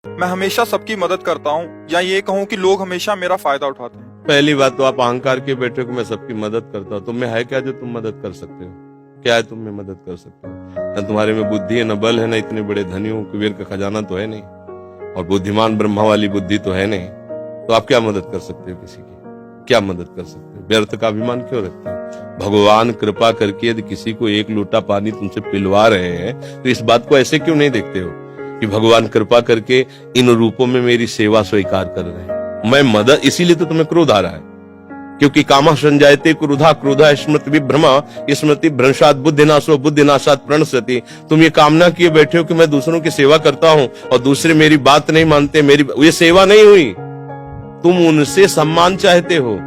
मैं हमेशा सबकी मदद करता हूँ, या ये कहूँ कि लोग हमेशा मेरा फायदा उठाते हैं। पहली बात तो आप अहंकार के बैठे हो कि मैं सबकी मदद करता हूँ। तुम में है क्या जो तुम मदद कर सकते हो? क्या है तुम में मदद कर सकते हो? न तुम्हारे में बुद्धि है, न बल है, न इतने बड़े धनी हो, कुबेर का खजाना तो है नहीं, और बुद्धिमान ब्रह्मा वाली बुद्धि तो है नहीं। तो आप क्या मदद कर सकते हो किसी की? क्या मदद कर सकते हो? व्यर्थ का अभिमान क्यों रखते हो? भगवान कृपा करके यदि किसी को एक लोटा पानी तुमसे पिलवा रहे हैं तो इस बात को ऐसे क्यों नहीं देखते हो कि भगवान कृपा करके इन रूपों में मेरी सेवा स्वीकार कर रहे हैं, मैं मदद। इसीलिए तो तुम्हें क्रोध आ रहा है, क्योंकि कामा संजायते क्रोधा, क्रोधा स्मृति विभ्रमा, स्मृति भ्रंशात बुद्धिनाशो, बुद्धिनाशात प्रणश्यति। तुम ये कामना किए बैठे हो कि मैं दूसरों की सेवा करता हूं और दूसरे मेरी बात नहीं मानते, मेरी ये सेवा नहीं हुई। तुम उनसे सम्मान चाहते हो।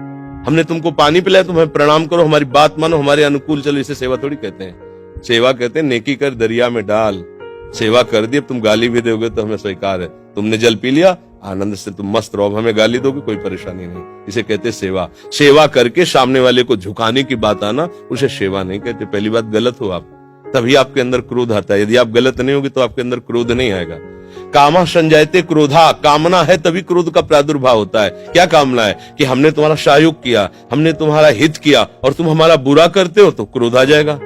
हमने तुमको पानी पिलाया, तुम्हें प्रणाम करो, हमारी बात मानो, हमारे अनुकूल चलो। इसे सेवा थोड़ी कहते हैं। सेवा कहते हैं नेकी कर दरिया में डाल। सेवा कर दी, अब तुम गाली भी दोगे तो हमें स्वीकार है। तुमने जल पी लिया, आनंद से तुम मस्त रहो, हमें गाली दोगे कोई परेशानी नहीं। इसे कहते सेवा। सेवा करके सामने वाले को झुकाने की बात आना, उसे सेवा नहीं कहते। पहली बात, गलत हो आप, तभी आपके अंदर क्रोध आता है। यदि आप गलत नहीं होगे तो आपके अंदर क्रोध नहीं आएगा। कामा संजायते क्रोधा, कामना है तभी क्रोध का प्रादुर्भाव होता है। क्या कामना है? कि हमने तुम्हारा सहयोग किया, हमने तुम्हारा हित किया और तुम हमारा बुरा करते हो तो क्रोध आ जाएगा।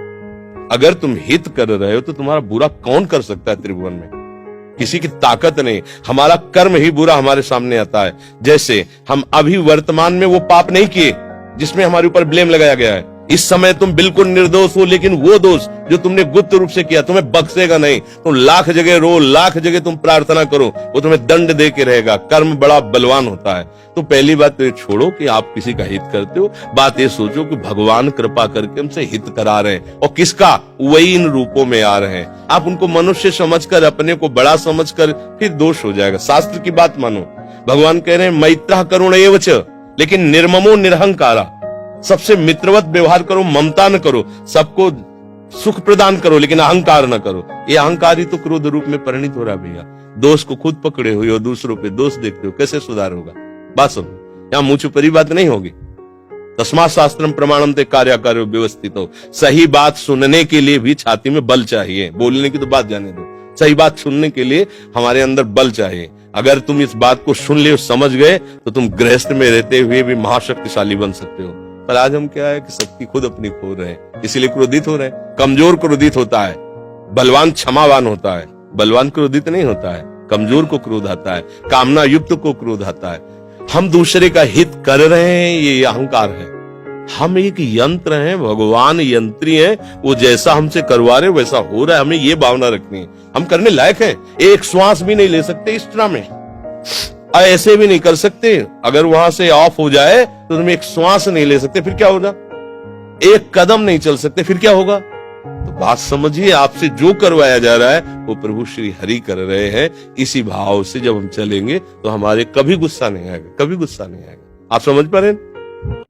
अगर तुम हित कर रहे हो तो तुम्हारा बुरा कौन कर सकता है त्रिभुवन में? किसी की ताकत नहीं। हमारा कर्म ही बुरा हमारे सामने आता है। जैसे हम अभी वर्तमान में वो पाप नहीं किए जिसमें हमारे ऊपर ब्लेम लगाया गया है। इस समय तुम बिल्कुल निर्दोष हो, लेकिन वो दोष जो तुमने गुप्त रूप से किया तुम्हें बख्शेगा नहीं। तुम लाख जगह रो, लाख जगह तुम प्रार्थना करो, वो तुम्हें दंड दे के रहेगा। कर्म बड़ा बलवान होता है। तो पहली बात तो ये छोड़ो कि आप किसी का हित करते हो। बात ये सोचो कि भगवान कृपा करके हमसे हित करा रहे हैं, और किसका? वही इन रूपों में आ रहे हैं। आप उनको मनुष्य समझकर, अपने को बड़ा समझकर, फिर दोष हो जाएगा। शास्त्र की बात मानो। भगवान कह रहे हैं मैत्रः करुण एव च, लेकिन निर्ममो निरहंकारा। सबसे मित्रवत व्यवहार करो, ममता न करो, सबको सुख प्रदान करो, लेकिन अहंकार न करो। ये अहंकार ही तो क्रोध रूप में परिणित हो रहा है भैया। दोष को खुद पकड़े हुए हो, दूसरों पे दोष देखते हो, कैसे सुधार होगा? बात सुनो, यहाँ मुंह छुपरी बात नहीं होगी। तस्मात् शास्त्रम प्रमाणम ते कार्याकार्यो व्यवस्थित हो। सही बात सुनने के लिए भी छाती में बल चाहिए। बोलने की तो बात जाने दो, सही बात सुनने के लिए हमारे अंदर बल चाहिए। अगर तुम इस बात को सुन ले, समझ गए, तो तुम गृहस्थ में रहते हुए भी महाशक्तिशाली बन सकते हो। पर आज हम क्या है कि शक्ति खुद अपनी खो रहे हैं, इसीलिए क्रोधित हो रहे हैं। कमजोर क्रोधित होता है, बलवान क्षमावान होता है। बलवान क्रोधित नहीं होता है, कमजोर को क्रोध आता है, कामना युक्त को क्रोध आता है। हम दूसरे का हित कर रहे हैं, ये अहंकार है। हम एक यंत्र हैं, भगवान यंत्री हैं, वो जैसा हमसे करवा रहे वैसा हो रहा है। हमें ये भावना रखनी है, हम करने लायक हैं। एक श्वास भी नहीं ले सकते इस तरह में, ऐसे भी नहीं कर सकते। अगर वहां से ऑफ हो जाए तो तुम एक श्वास नहीं ले सकते, फिर क्या होगा? एक कदम नहीं चल सकते, फिर क्या होगा? तो बात समझिए, आपसे जो करवाया जा रहा है वो प्रभु श्री हरि कर रहे हैं। इसी भाव से जब हम चलेंगे तो हमारे कभी गुस्सा नहीं आएगा, कभी गुस्सा नहीं आएगा। आप समझ पा रहे हैं?